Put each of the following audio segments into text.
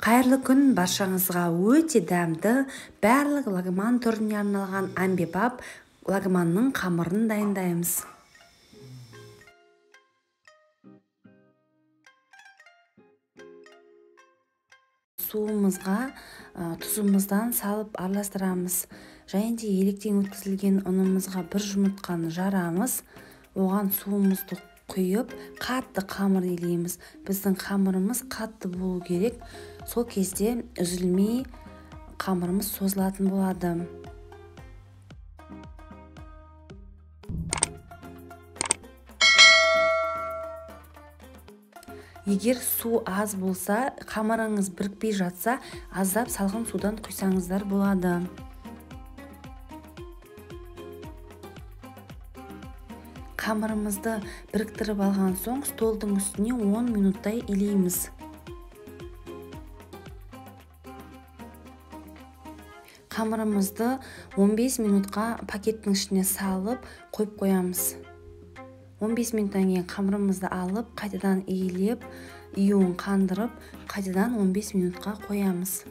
Қайырлы күн баршаңызға. Өте дәмді, барлық лагман түріне арналған әмбебап лагманның қамырын дайындаймыз. Суымызға тұзымыздан салып араластырамыз. Және де електен өткізілген ұнымызға бір жұмыртқаны жарамыз. Оған суымызды құйып, қатты қамыр илейміз. Біздің қамырымыз қатты болу керек. Сол кезде үзілмей қамырымыз созылатын болады. Егер су аз болса, қамырыңыз бірікпей жатса, аздап салқын судан құйсаңыздар болады. Қамырымызды біріктіріп алған соң, столдың үстіне 10 минуттай илейміз. Қамырымызды 15 минутқа пакеттің ішіне салып, қойып қоямыз. 15 минуттан кейін қамырымызды алып, қайтадан иілеп, июын қандырып, қайтадан 15 минутқа қоямыз.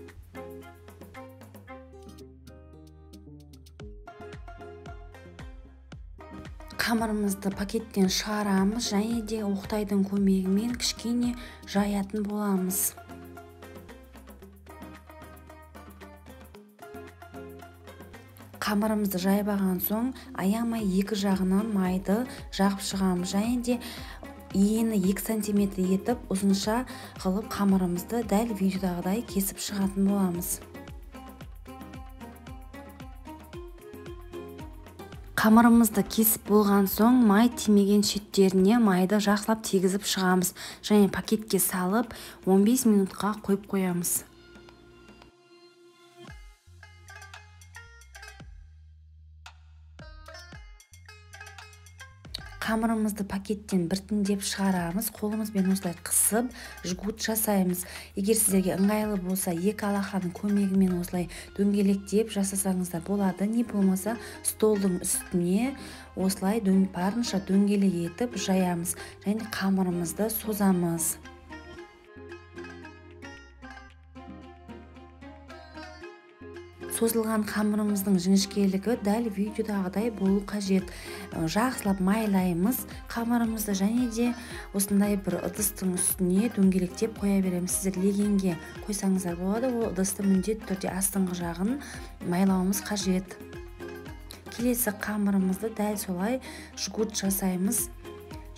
Қамырымызды пакеттен шығарамыз, және де оқтайдың көмегімен кішкене жаятын боламыз. Қамырымызды жайбаған соң, аямай екі жағынан майды жағып шығамыз, және де ені 2 см етіп, ұзынша қылып қамырымызды дәл видеодағыдай кесіп шығатын боламыз. Қамырымызды кесіп болған соң, май тимеген шеттеріне майды жақсылап тегізіп шығамыз, және пакетке салып 15 минутқа қойып қоямыз. Қамырымызды пакеттен біртіндеп шығарамыз, қолымызбен осылай қысып, жгут жасаймыз. Егер сіздерге ыңғайлы болса, екі алақанның көмегімен осылай дөңгелектеп жасасаңыздар болады. Не болмаса, столдың үстіне осылай барынша дөңгелек етіп жаямыз, және қамырымызды созамыз. Созылған қамырымыздың жіңішкелігі дәл видеодағыдай болу қажет. Жақсылап майлаймыз қамырымызды, және де осындай бір ыдыстың үстіне дөңгелектеп қоя береміз. Сіздер легенге қойсаңыздар болады, ол ыдысты міндетті түрде астыңғы жағын майлауымыз қажет. Келесі қамырымызды дәл солай жгут жасаймыз,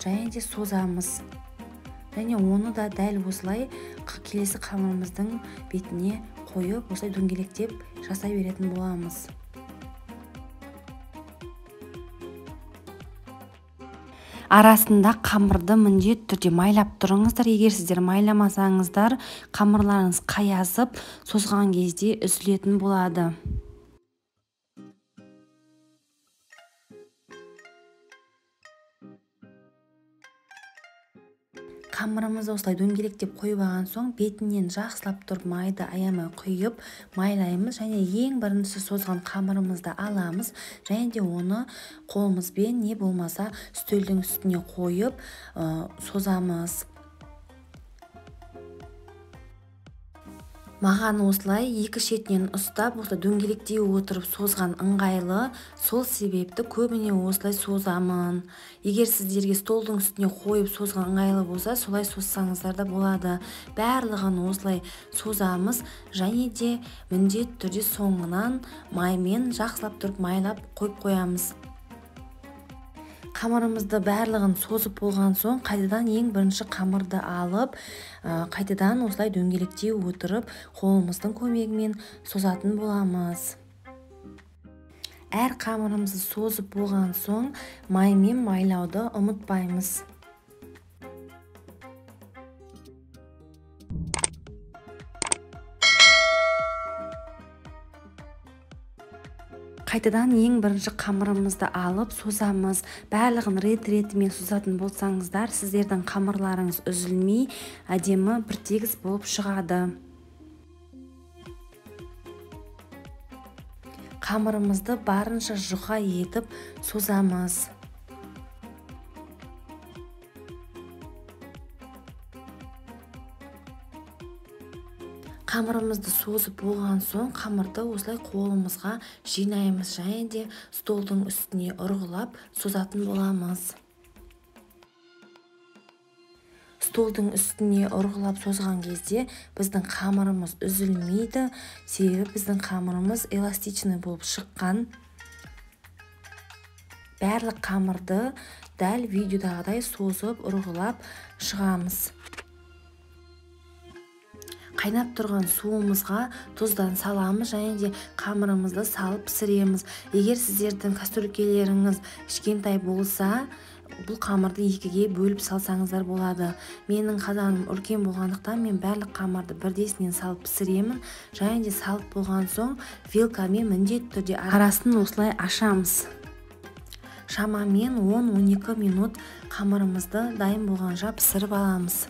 және де созамыз. Және оны да дәл осылай келесі қамырымыздың бетіне қойып, осылай дөңгелектеп жасай беретін боламыз. Арасында қамырды міндетті түрде майлап тұрыңыздар. Егер сіздер майламасаңыздар, қамырларыңыз қаясып, созған кезде үзілетін болады. Қамырымызды осылай дөңгелектеп қойып алған соң, бетінен жақсылап тұрып майды аямай құйып майлаймыз, және ең бірінші созған қамырымызды аламыз, және де оны қолымызбен не болмаса үстелдің үстіне қойып созамыз. Маған осылай екі шетінен ұстап, осылай дөңгелектей отырып созған ыңғайлы, сол себепті көбіне осылай созамын. Егер сіздерге столдың үстіне қойып созған ыңғайлы болса, солай созсаңыздар да болады. Барлығын осылай созамыз, және де міндетті түрде соңынан маймен жақсылап тұрып майлап қойып қоямыз. Қамырымызды барлығын созып болған соң, қайтадан ең бірінші қамырды алып, қайтадан осылай дөңгелектей отырып, қолымыздың көмегімен созатын боламыз. Әр қамырымызды созып болған соң, маймен майлауды ұмытпаймыз. Қайтадан ең бірінші қамырымызды алып созамыз. Барлығын рет-ретімен созатын болсаңыздар, сіздердің қамырларыңыз үзілмей, әдемі бір тегіс болып шығады. Қамырымызды барынша жұқа етіп созамыз. Қамырымызды созып болған соң қамырды осылай қолымызға жинаймыз және де столдың үстіне ұрғылап созатын боламыз. Столдың үстіне ұрғылап созған кезде біздің қамырымыз үзілмейді, себебі біздің қамырымыз эластичный болып шыққан. Барлық қамырды дәл видеодағыдай созып ұрғылап шығамыз. Қайнап тұрған суымызға тұздан саламыз және де қамырымызды салып пісіреміз. Егер сіздердің кастрюлькелеріңіз кішкентай болса, бұл қамырды екіге бөліп салсаңыздар болады. Менің қазаным үлкен болғандықтан мен барлық қамырды бірдесінен салып пісіремін. Және де салып болған соң вилкамен міндетті түрде арасын осылай ашамыз. Шамамен 10-12 минут қамырымызды дайын болғанша пісіріп аламыз.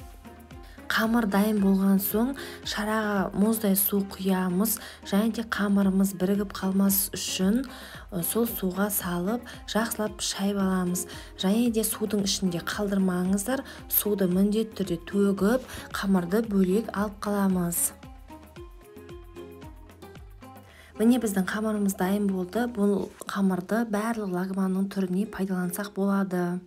Қамыр дайын болған соң шараға мұздай су құямыз және де қамырымыз бірігіп қалмас үшін сол суға салып жақсылап шайып аламыз. Және де судың ішінде қалдырмаңыздар, суды міндетті түрде төгіп, қамырды бөлек алып қаламыз. Міне біздің қамырымыз дайын болды. Бұл қамырды барлық лагманның түріне пайдалансақ болады.